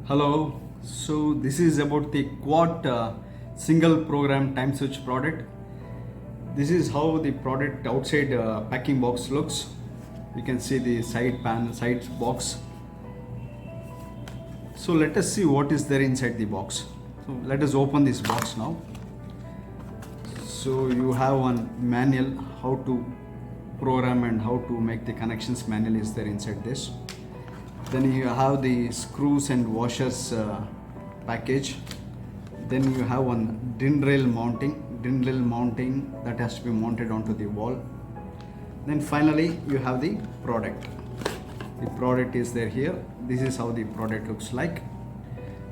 Hello, so this is about the QWATT single program time switch product. This is how the product outside packing box looks. You can see the side box. So let us see what is there inside the box. So let us open this box now. So you have one manual how to program and how to make the connections. Manual is there inside this. Then you have the screws and washers package. Then you have one DIN rail mounting that has to be mounted onto the wall. Then finally you have the product. The product is there here. This is how the product looks like,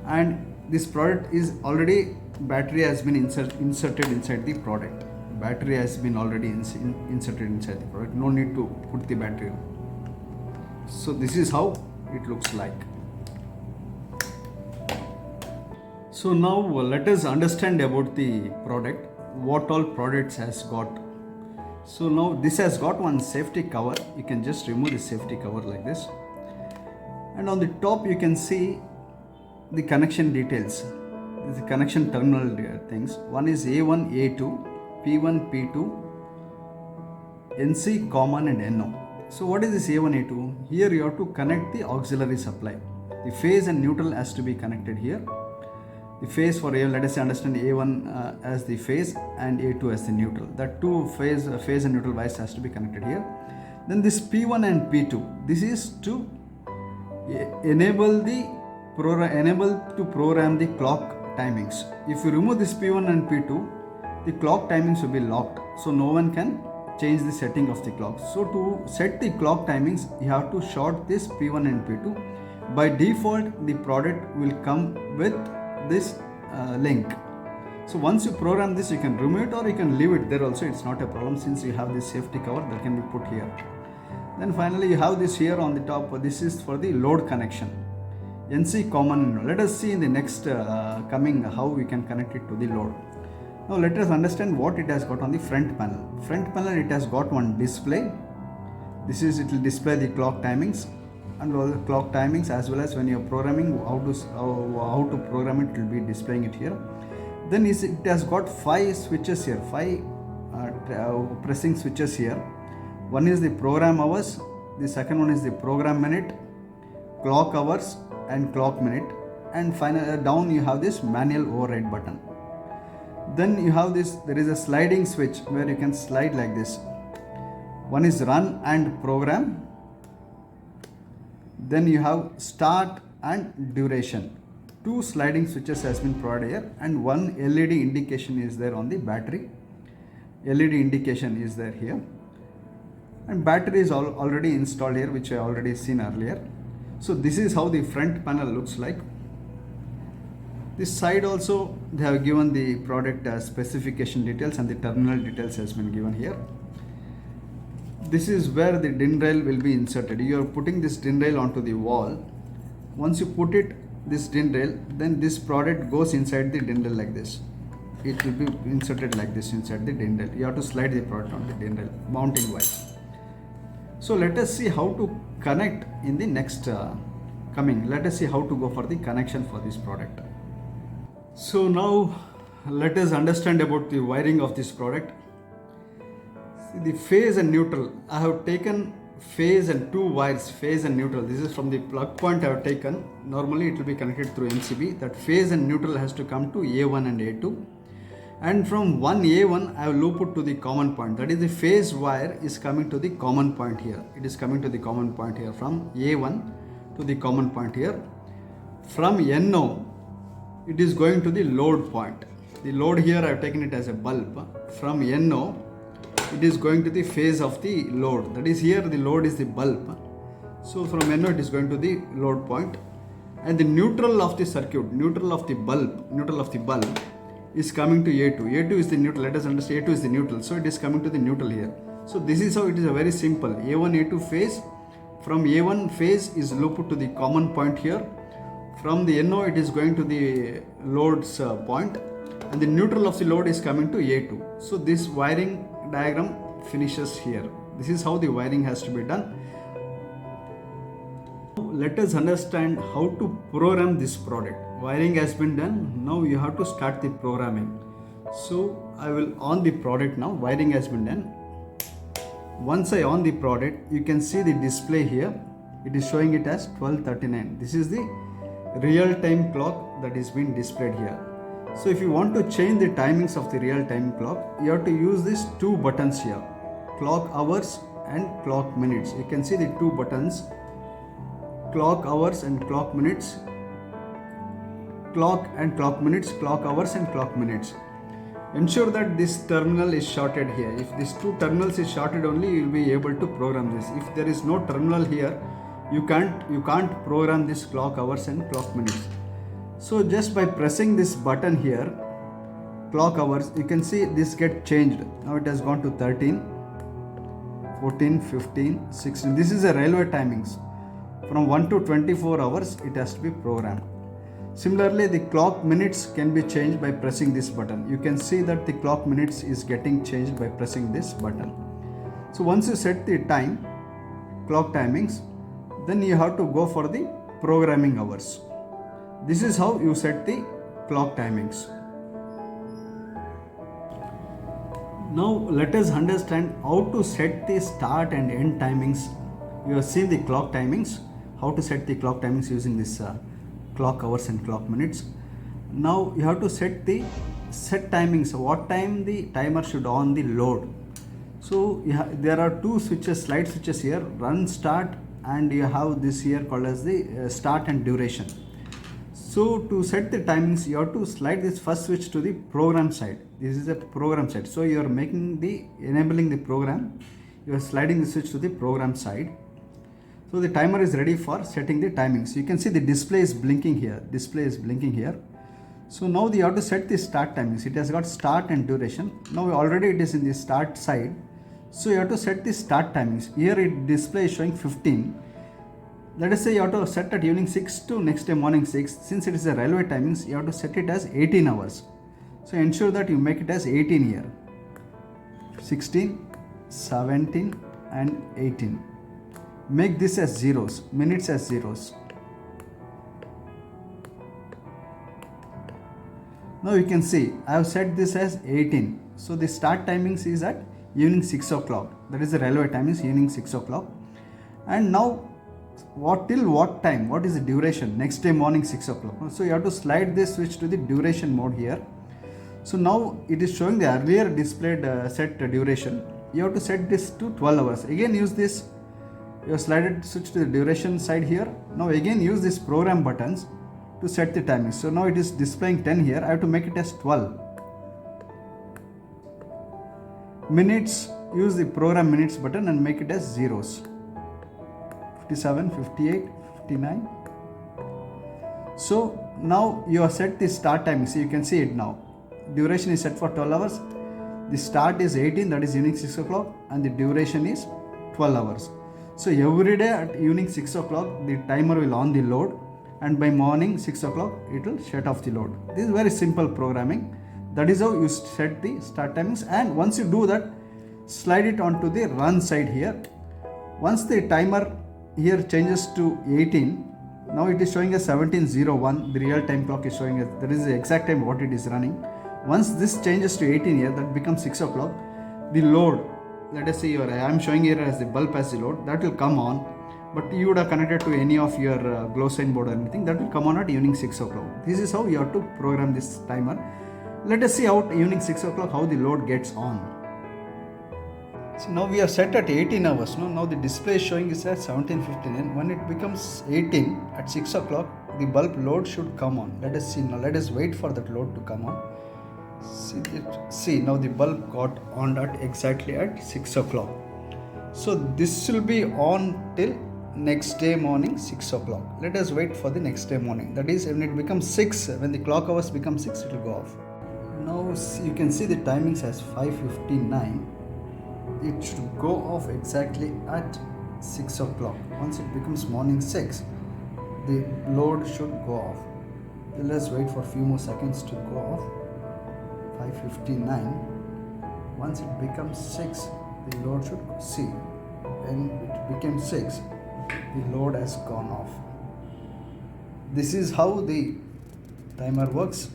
and this product is already battery has been inserted inside the product. Battery has been already inserted inside the product. No need to put the battery on. So this is how it looks like. So now let us understand about the product, what all products has got. So now this has got one safety cover. You can just remove the safety cover like this, and on the top you can see the connection details. The connection terminal things. One is A1, A2, P1, P2, NC, common and NO. So what is this A1, A2? Here you have to connect the auxiliary supply. The phase and neutral has to be connected here. The phase for A, let us understand A1 as the phase and A2 as the neutral. That two phase and neutral wires has to be connected here. Then this P1 and P2, this is to enable to program the clock timings. If you remove this P1 and P2, the clock timings will be locked, so no one can change the setting of the clock. So to set the clock timings, you have to short this P1 and P2. By default, the product will come with this link. So once you program this, you can remove it or you can leave it there also. It's not a problem since you have this safety cover that can be put here. Then finally you have this here on the top. This is for the load connection. NC, common. Let us see in the next coming how we can connect it to the load. Now let us understand what it has got on the front panel. Front panel, it has got one display. It will display the clock timings and all the clock timings, as well as when you are programming how to program it will be displaying it here. Then it has got 5 switches here, 5 pressing switches here. One is the program hours, the second one is the program minute, clock hours and clock minute, and finally down you have this manual override button. Then you have this, there is a sliding switch where you can slide like this. One is run and program. Then you have start and duration. 2 sliding switches has been provided here, and one LED indication is there on the battery. LED indication is there here, and battery is already installed here, which I already seen earlier. So this is how the front panel looks like. This side also they have given the product specification details, and the terminal details has been given here. This is where the DIN rail will be inserted. You are putting this DIN rail onto the wall. Once you put it, this DIN rail, then this product goes inside the DIN rail like this. It will be inserted like this inside the DIN rail. You have to slide the product on the DIN rail, mounting wise. So let us see how to connect in the next coming. Let us see how to go for the connection for this product. So now let us understand about the wiring of this product. See the phase and neutral. I have taken phase and 2 wires, phase and neutral. This is from the plug point I have taken. Normally it will be connected through MCB. That phase and neutral has to come to A1 and A2. And from one A1 I have looped it to the common point. That is, the phase wire is coming to the common point here. It is coming to the common point here from A1 to the common point here. From NO it is going to the load point. The load here I have taken it as a bulb. From NO it is going to the phase of the load. That is, here the load is the bulb. So from NO it is going to the load point. And the neutral of the circuit, neutral of the bulb is coming to A2. A2 is the neutral. Let us understand, A2 is the neutral. So it is coming to the neutral here. So this is how it is a very simple A1, A2 phase. From A1 phase is looped to the common point here. From the NO it is going to the load's point, and the neutral of the load is coming to A2. So this wiring diagram finishes here. This is how the wiring has to be done. let us understand how to program this product. Wiring has been done. Now you have to start the programming. So I will on the product now. Wiring has been done. Once I on the product, you can see the display here. It is showing it as 12:39. This is the real-time clock that is being displayed here. So if you want to change the timings of the real-time clock, you have to use these two buttons here, clock hours and clock minutes. You can see the two buttons, clock hours and clock minutes, clock and clock minutes, clock hours and clock minutes. Ensure that this terminal is shorted here. If these two terminals is shorted only, you will be able to program this. If there is no terminal here, you can't program this clock hours and clock minutes. So just by pressing this button here, clock hours, you can see this get changed. Now it has gone to 13, 14, 15, 16. This is a railway timings. From 1 to 24 hours, it has to be programmed. Similarly, the clock minutes can be changed by pressing this button. You can see that the clock minutes is getting changed by pressing this button. So once you set the time, clock timings, then you have to go for the programming hours. This is how you set the clock timings. Now let us understand how to set the start and end timings. You have seen the clock timings, how to set the clock timings using this clock hours and clock minutes. Now you have to set the set timings, what time the timer should on the load. So there are two switches, slide switches here, run, start, and you have this here called as the start and duration. So to set the timings, you have to slide this first switch to the program side. This is a program side. So you are enabling the program. You are sliding the switch to the program side. So the timer is ready for setting the timings. You can see the display is blinking here. So now you have to set the start timings. It has got start and duration. Now already it is in the start side. So you have to set the start timings. Here it display is showing 15. Let us say you have to set at evening 6 to next day morning 6. Since it is a railway timings, you have to set it as 18 hours. So ensure that you make it as 18 here. 16, 17 and 18. Make this as zeros, minutes as zeros. Now you can see I have set this as 18. So the start timings is at evening 6 o'clock. That is the railway timings, evening 6 o'clock. And now till what time? What is the duration? Next day morning 6 o'clock. So you have to slide this switch to the duration mode here. So now it is showing the earlier displayed set duration. You have to set this to 12 hours. Again use this. You have slided switch to the duration side here. Now again use these program buttons to set the timing. So now it is displaying 10 here. I have to make it as 12. Minutes, use the program minutes button and make it as zeros. 57, 58, 59. So now you have set the start timing. So you can see it now. Duration is set for 12 hours. The start is 18, that is evening 6 o'clock, and the duration is 12 hours. So every day at evening 6 o'clock, the timer will on the load, and by morning 6 o'clock, it will shut off the load. This is very simple programming. That is how you set the start timings. And once you do that, slide it onto the run side here. Once the timer here changes to 18, now it is showing as 17:01. The real time clock is showing as that is the exact time what it is running. Once this changes to 18 here, that becomes 6 o'clock. The load, let us say I am showing here as the bulb as the load, that will come on. But you would have connected to any of your glow sign board or anything, that will come on at evening 6 o'clock. This is how you have to program this timer. Let us see how evening 6 o'clock how the load gets on. So now we have set at 18 hours. Now the display is showing is at 17:59. When it becomes 18 at 6 o'clock, the bulb load should come on. Let us see now. Let us wait for that load to come on. See now the bulb got on at exactly at 6 o'clock. So this will be on till next day morning 6 o'clock. Let us wait for the next day morning. That is when it becomes 6, when the clock hours become 6, it will go off. Now you can see the timings as 5:59. It should go off exactly at 6 o'clock. Once it becomes morning 6, the load should go off. Let's wait for a few more seconds to go off. 5:59. Once it becomes 6, the load should see. When it became 6, the load has gone off. This is how the timer works.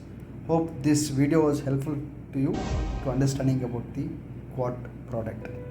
Hope this video was helpful to you to understanding about the QWATT product.